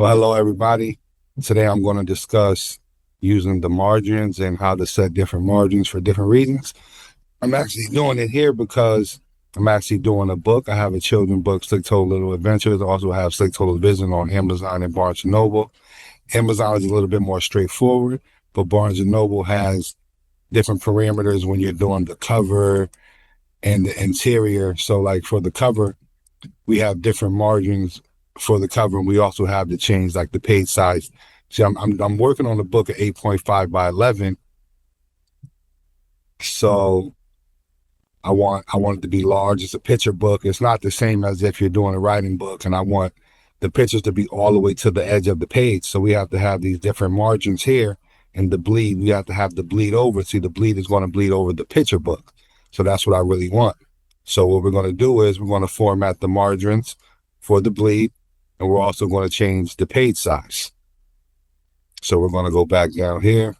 Well, hello, everybody. Today I'm going to discuss using the margins and how to set different margins for different reasons. I'm actually doing it here because I'm actually doing a book. I have a children's book, SlickkTolo's Little Adventures. I also have SlickkTolo's Vision on Amazon and Barnes& Noble. Amazon is a little bit more straightforward, but Barnes& Noble has different parameters when you're doing the cover and the interior. So like for the cover, we have different margins for the cover, and we also have to change like the page size. See, I'm working on a book at 8.5 by 11, so I want it to be large. It's a picture book. It's not the same as if you're doing a writing book, and I want the pictures to be all the way to the edge of the page. So we have to have these different margins here, and the bleed, we have to have the bleed over. See, the bleed is going to bleed over the picture book. So that's what I really want. So what we're going to do is we're going to format the margins for the bleed, and we're also going to change the page size. So we're going to go back down here.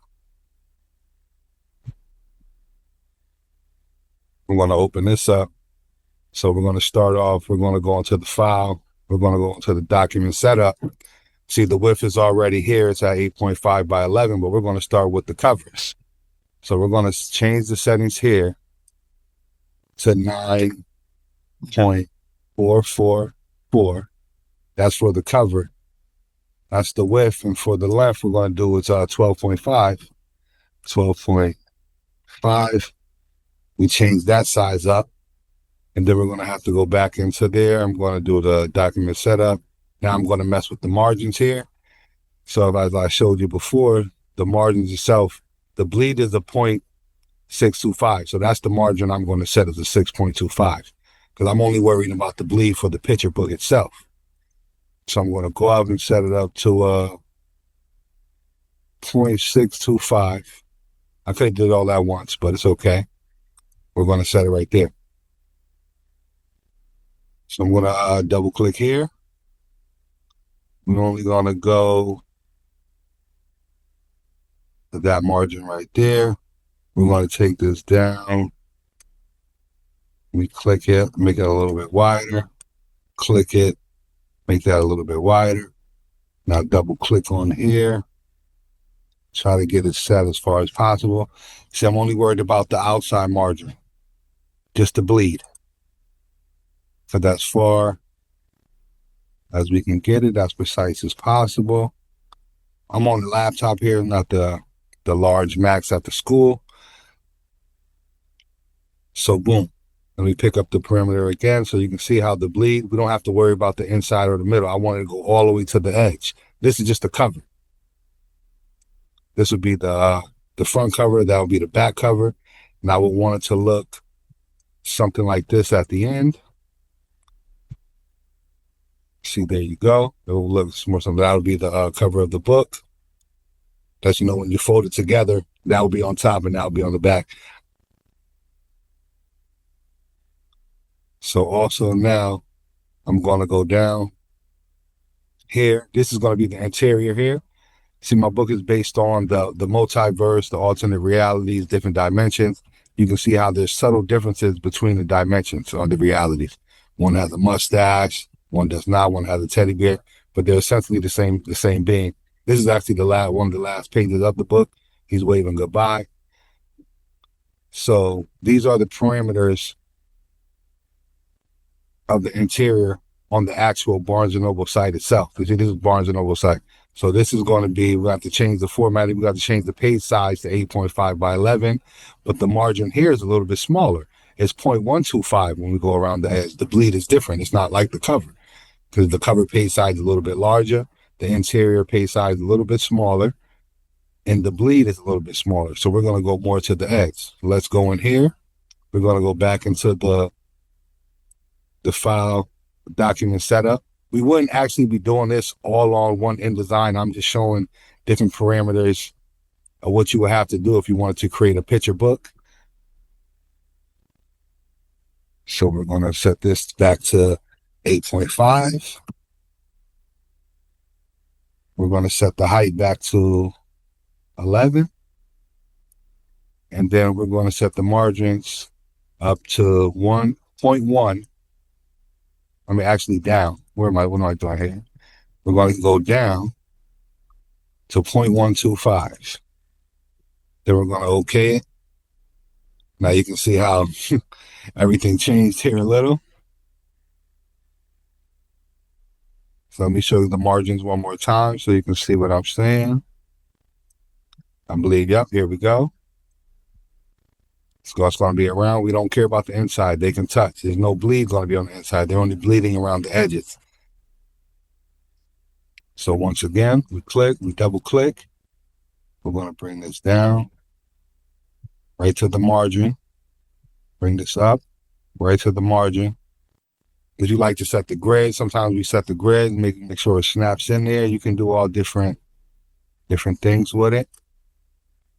We're going to open this up. So we're going to start off, we're going to go into the file. We're going to go into the document setup. See, the width is already here. It's at 8.5 by 11, but we're going to start with the covers. So we're going to change the settings here to 9.444. That's for the cover. That's the width. And for the length, we're going to do is 12.5. 12.5. We change that size up. And then we're going to have to go back into there. I'm going to do the document setup. Now I'm going to mess with the margins here. So as I showed you before, the margins itself, the bleed is a 0.625. So that's the margin I'm going to set as a 6.25 because I'm only worrying about the bleed for the picture book itself. So I'm going to go out and set it up to 0.625. I could have did all that once, but it's okay. We're going to set it right there. So I'm going to double click here. We're only going to go to that margin right there. We're going to take this down. We click it, make it a little bit wider. Click it, make that a little bit wider. Now double click on here. Try to get it set as far as possible. See, I'm only worried about the outside margin, just the bleed. So that's far as we can get it, as precise as possible. I'm on the laptop here, not the large Macs at the school. So boom, let me pick up the perimeter again so you can see how the bleed, we don't have to worry about the inside or the middle. I want it to go all the way to the edge. This is just the cover. This would be the front cover, that would be the back cover. And I would want it to look something like this at the end. See, there you go. It will look more something. That would be the cover of the book. That's, you know, when you fold it together, that will be on top and that will be on the back. So also now I'm going to go down here. This is going to be the interior here. See, my book is based on the multiverse, the alternate realities, different dimensions. You can see how there's subtle differences between the dimensions or the realities. One has a mustache, one does not, one has a teddy bear, but they're essentially the same being. This is actually one of the last pages of the book. He's waving goodbye. So these are the parameters of the interior on the actual Barnes & Noble site itself. You see, this is Barnes & Noble site. So this is going to be, we have to change the formatting. We got to change the page size to 8.5 by 11, but the margin here is a little bit smaller. It's 0.125 when we go around the edge. The bleed is different. It's not like the cover because the cover page size is a little bit larger. The interior page size is a little bit smaller, and the bleed is a little bit smaller. So we're going to go more to the edge. Let's go in here. We're going to go back into the file document setup. We wouldn't actually be doing this all on one InDesign. I'm just showing different parameters of what you would have to do if you wanted to create a picture book. So we're going to set this back to 8.5. We're going to set the height back to 11. And then we're going to set the margins up to 1.1. I mean, actually down. What am I doing here? we're going to go down to 0.125. Then we're going to OK it. Now you can see how everything changed here a little. So let me show you the margins one more time so you can see what I'm saying. I believe, yep, here we go. So it's going to be around. We don't care about the inside. They can touch. There's no bleed going to be on the inside. They're only bleeding around the edges. So once again, we double click. We're going to bring this down right to the margin. Bring this up right to the margin. If you like to set the grid, sometimes we set the grid, make sure it snaps in there. You can do all different things with it.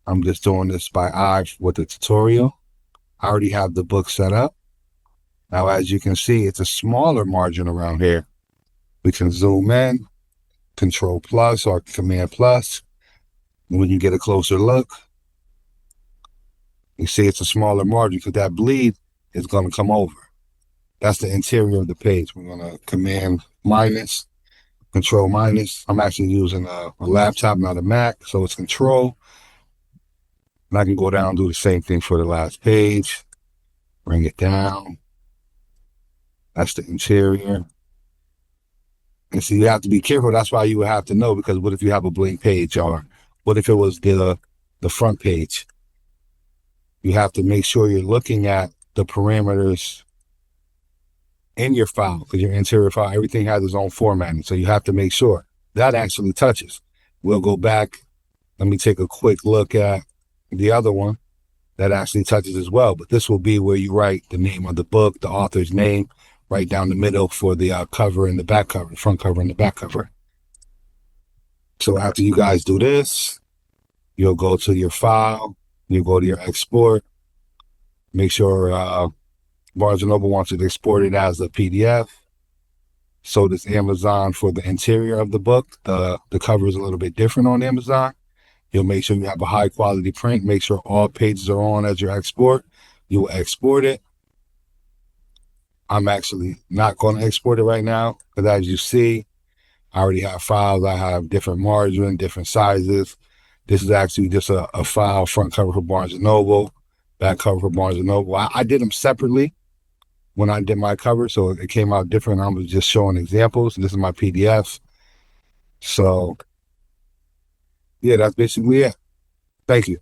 I'm just doing this by eye with the tutorial. I already have the book set up. Now, as you can see, it's a smaller margin around here. We can zoom in, Control plus or Command plus. And when you get a closer look, you see it's a smaller margin because that bleed is going to come over. That's the interior of the page. We're going to Command minus, Control minus. I'm actually using a laptop, not a Mac, so it's Control. And I can go down and do the same thing for the last page. Bring it down. That's the interior. And so you have to be careful. That's why you would have to know, because what if you have a blank page, or what if it was the front page? You have to make sure you're looking at the parameters in your file, because your interior file, everything has its own formatting. So you have to make sure that actually touches. We'll go back. Let me take a quick look at the other one that actually touches as well. But this will be where you write the name of the book, the author's name, right down the middle for the cover and the back cover, the front cover and the back cover. So after you guys do this, you'll go to your file, you go to your export, make sure Barnes & Noble wants you to export it as a PDF. So does Amazon for the interior of the book. The cover is a little bit different on Amazon. You'll make sure you have a high quality print. Make sure all pages are on as you export. You will export it. I'm actually not going to export it right now because, as you see, I already have files. I have different margin, different sizes. This is actually just a file, front cover for Barnes & Noble, back cover for Barnes & Noble. I did them separately when I did my cover, so it came out different. I was just showing examples. This is my PDF. So, yeah, that's basically it. Thank you.